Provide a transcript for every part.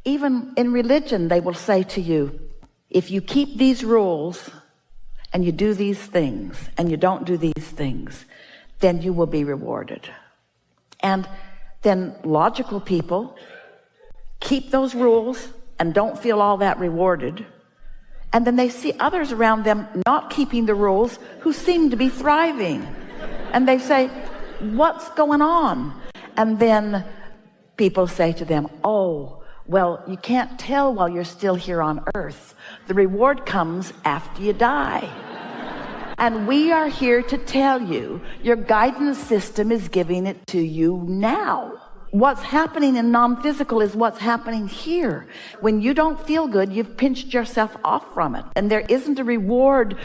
Even in religion, they will say to you, if you keep these rules and you do these things and you don't do these things, then you will be rewarded. And then logical people keep those rules and don't feel all that rewarded. And then they see others around them not keeping the rules who seem to be thriving. And they say, what's going on? And then people say to them, oh, well, you can't tell while you're still here on earth. The reward comes after you die. And we are here to tell you, your guidance system is giving it to you now. What's happening in non-physical is what's happening here. When you don't feel good, you've pinched yourself off from it. And there isn't a reward.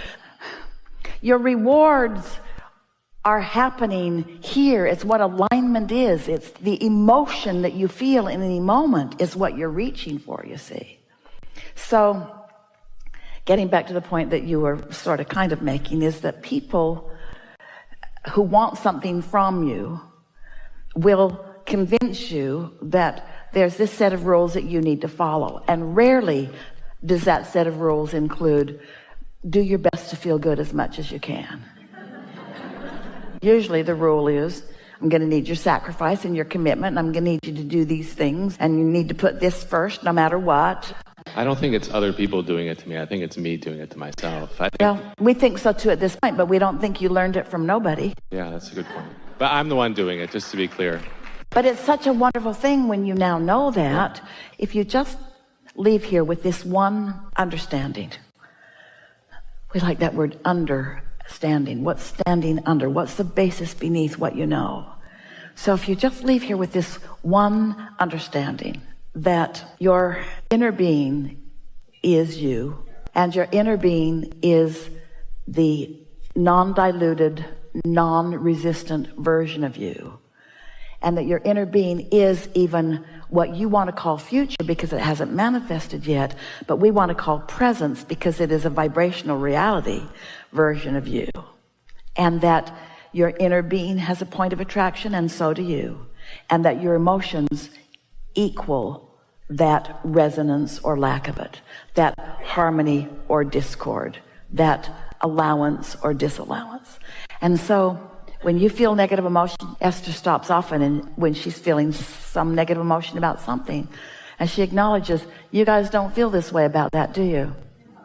Your rewards are happening here. It's what alignment is. It's the emotion that you feel in any moment is what you're reaching for, you see. So getting back to the point that you were sort of kind of making is that people who want something from you will convince you that there's this set of rules that you need to follow. And rarely does that set of rules include do your best to feel good as much as you can. Usually the rule is, I'm going to need your sacrifice and your commitment, and I'm going to need you to do these things, and you need to put this first no matter what. I don't think it's other people doing it to me. I think it's me doing it to myself. Well, we think so too at this point, but we don't think you learned it from nobody. Yeah, that's a good point. But I'm the one doing it, just to be clear. But it's such a wonderful thing when you now know that. If you just leave here with this one understanding. We like that word, understanding. What's standing under? What's the basis beneath what you know? So if you just leave here with this one understanding, that your inner being is you, and your inner being is the non-diluted, non-resistant version of you, and that your inner being is even what you want to call future because it hasn't manifested yet, but we want to call presence because it is a vibrational reality version of you, and that your inner being has a point of attraction, and so do you, and that your emotions equal that resonance or lack of it, that harmony or discord, that allowance or disallowance. And so when you feel negative emotion, Esther stops often, and when she's feeling some negative emotion about something, and she acknowledges, you guys don't feel this way about that, do you?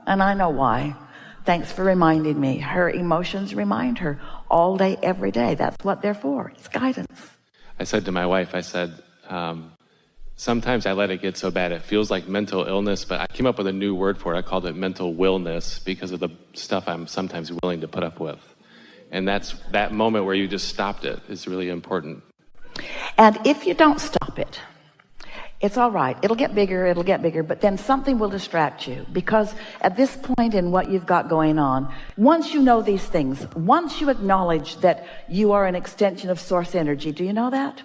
And I know why. Thanks for reminding me. Her emotions remind her all day, every day. That's what they're for. It's guidance. I said to my wife, I said, sometimes I let it get so bad it feels like mental illness, but I came up with a new word for it. I called it mental willness because of the stuff I'm sometimes willing to put up with. And that's that moment where you just stopped it is really important. And if you don't stop it, it's all right. It'll get bigger, but then something will distract you, because at this point in what you've got going on, once you know these things, once you acknowledge that you are an extension of source energy, do you know that?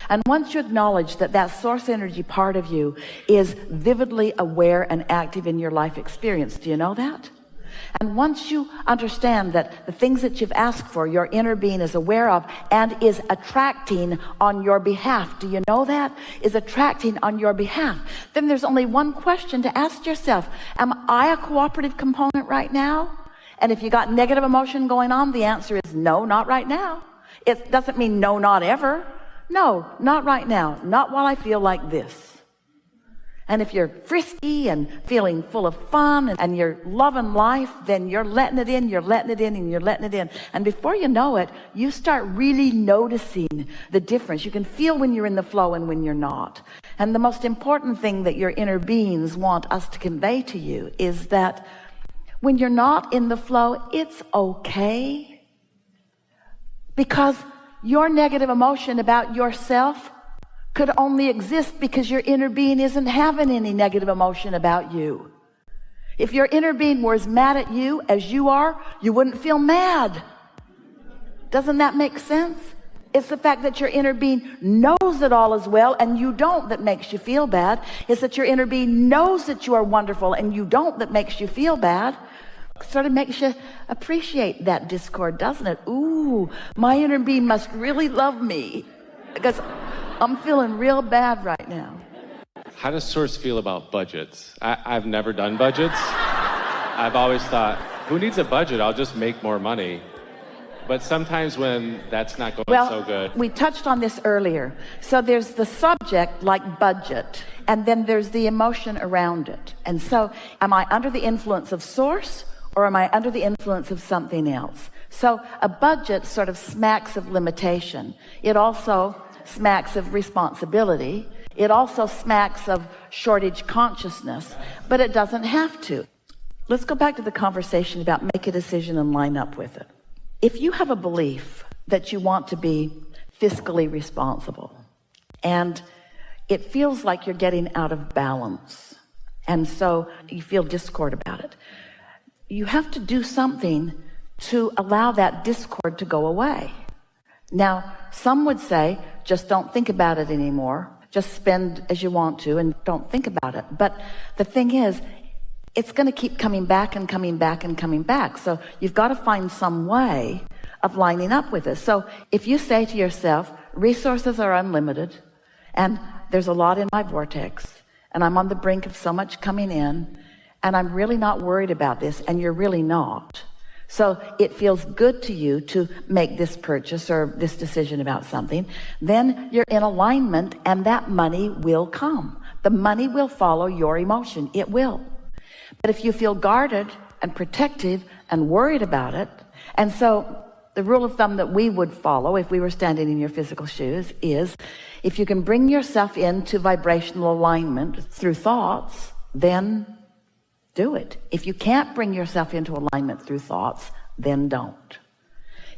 And once you acknowledge that that source energy part of you is vividly aware and active in your life experience, do you know that? And once you understand that the things that you've asked for, your inner being is aware of and is attracting on your behalf, do you know that? Is attracting on your behalf. Then there's only one question to ask yourself. Am I a cooperative component right now? And if you got negative emotion going on, the answer is no, not right now. It doesn't mean no, not ever. No, not right now. Not while I feel like this. And if you're frisky and feeling full of fun and you're loving life, then you're letting it in, you're letting it in, and you're letting it in. And before you know it, you start really noticing the difference. You can feel when you're in the flow and when you're not. And the most important thing that your inner beings want us to convey to you is that when you're not in the flow, it's okay. Because your negative emotion about yourself could only exist because your inner being isn't having any negative emotion about you. If your inner being were as mad at you as you are, you wouldn't feel mad. Doesn't that make sense? It's the fact that your inner being knows that all is well and you don't that makes you feel bad. It's that your inner being knows that you are wonderful and you don't that makes you feel bad. Sort of makes you appreciate that discord, doesn't it? Ooh, my inner being must really love me because I'm feeling real bad right now. How does Source feel about budgets? I've never done budgets. I've always thought, who needs a budget? I'll just make more money. But sometimes when that's not going so good. We touched on this earlier. So there's the subject, like budget, and then there's the emotion around it. And so am I under the influence of Source, or am I under the influence of something else? So a budget sort of smacks of limitation. It also smacks of responsibility. It also smacks of shortage consciousness, but it doesn't have to. Let's go back to the conversation about make a decision and line up with it. If you have a belief that you want to be fiscally responsible and it feels like you're getting out of balance, and so you feel discord about it, you have to do something to allow that discord to go away. Now, some would say, just don't think about it anymore. Just spend as you want to and don't think about it. But the thing is, it's going to keep coming back and coming back and coming back. So you've got to find some way of lining up with it. So if you say to yourself, resources are unlimited, and there's a lot in my vortex, and I'm on the brink of so much coming in, and I'm really not worried about this, and you're really not. So it feels good to you to make this purchase or this decision about something, then you're in alignment, and that money will come. The money will follow your emotion. It will. But if you feel guarded and protective and worried about it, and so the rule of thumb that we would follow if we were standing in your physical shoes is, if you can bring yourself into vibrational alignment through thoughts, then do it. If you can't bring yourself into alignment through thoughts, then don't.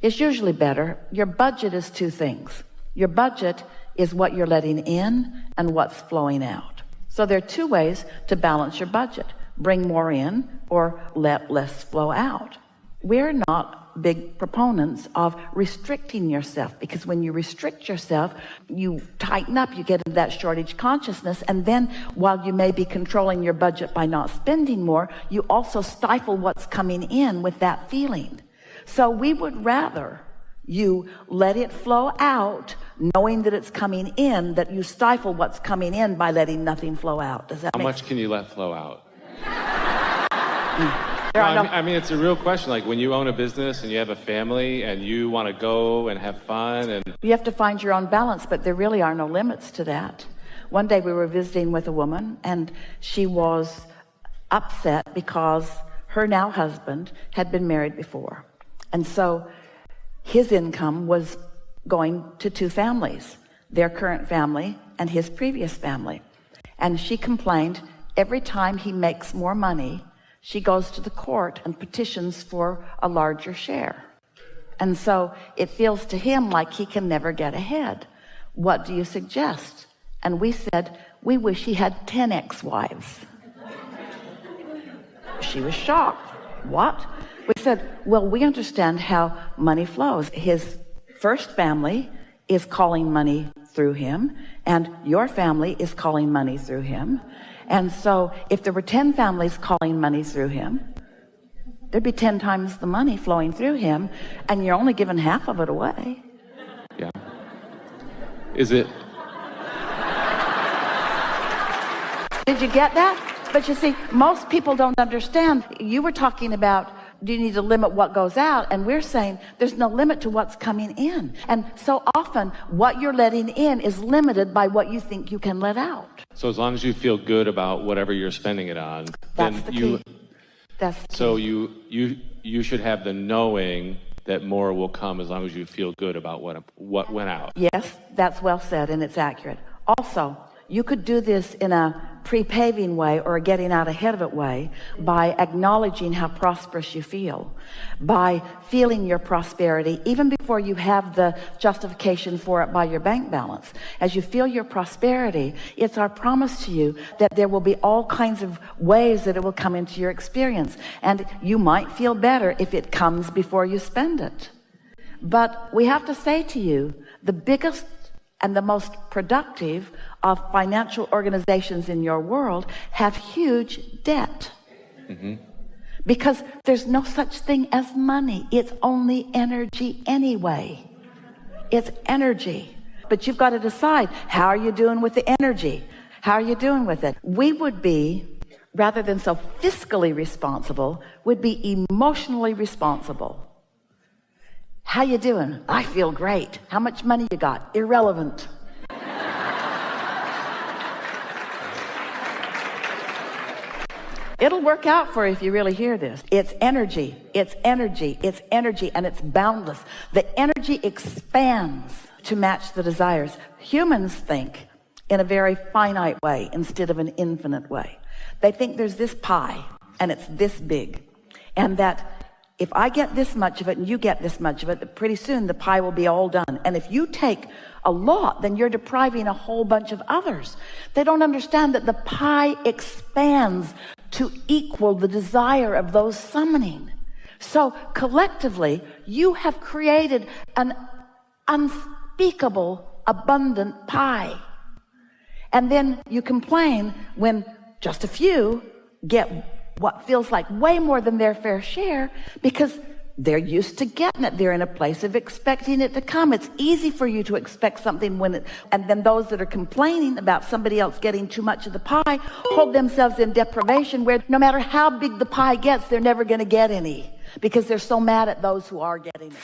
It's usually better. Your budget is two things. Your budget is what you're letting in and what's flowing out. So there are two ways to balance your budget. Bring more in or let less flow out. We're not big proponents of restricting yourself, because when you restrict yourself, you tighten up, you get into that shortage consciousness, and then while you may be controlling your budget by not spending more, you also stifle what's coming in with that feeling. So we would rather you let it flow out, knowing that it's coming in, that you stifle what's coming in by letting nothing flow out. Does that How make much can you let flow out? I mean, it's a real question. Like when you own a business and you have a family and you want to go and have fun, and you have to find your own balance, but there really are no limits to that. One day we were visiting with a woman, and she was upset because her now husband had been married before. And so his income was going to two families, their current family and his previous family. And she complained every time he makes more money, she goes to the court and petitions for a larger share. And so it feels to him like he can never get ahead. What do you suggest? And we said, we wish he had 10 ex-wives. She was shocked. What? We said, well, we understand how money flows. His first family is calling money through him, and your family is calling money through him. And so if there were 10 families calling money through him, there'd be 10 times the money flowing through him, and you're only giving half of it away. Yeah. Is it? Did you get that? But you see, most people don't understand. You were talking about, do you need to limit what goes out? And we're saying there's no limit to what's coming in. And so often what you're letting in is limited by what you think you can let out. So as long as you feel good about whatever you're spending it on, that's the key. That's the key. So you should have the knowing that more will come as long as you feel good about what went out. Yes, that's well said, and it's accurate. Also, you could do this in a pre-paving way or a getting out ahead of it way by acknowledging how prosperous you feel, by feeling your prosperity even before you have the justification for it by your bank balance. As you feel your prosperity, it's our promise to you that there will be all kinds of ways that it will come into your experience, and you might feel better if it comes before you spend it. But we have to say to you, the biggest and the most productive of financial organizations in your world have huge debt. Mm-hmm. Because there's no such thing as money. It's only energy anyway. It's energy. But you've got to decide, how are you doing with the energy? How are you doing with it? We would be, rather than so fiscally responsible, would be emotionally responsible. How you doing? I feel great. How much money you got? Irrelevant. It'll work out for you if you really hear this. It's energy, it's energy, it's energy, and it's boundless. The energy expands to match the desires. Humans think in a very finite way instead of an infinite way. They think there's this pie and it's this big, and that if I get this much of it and you get this much of it, pretty soon the pie will be all done. And if you take a lot, then you're depriving a whole bunch of others. They don't understand that the pie expands to equal the desire of those summoning. So collectively, you have created an unspeakable, abundant pie. And then you complain when just a few get what feels like way more than their fair share, because they're used to getting it. They're in a place of expecting it to come. It's easy for you to expect something and then those that are complaining about somebody else getting too much of the pie hold themselves in deprivation, where no matter how big the pie gets, they're never going to get any, because they're so mad at those who are getting it.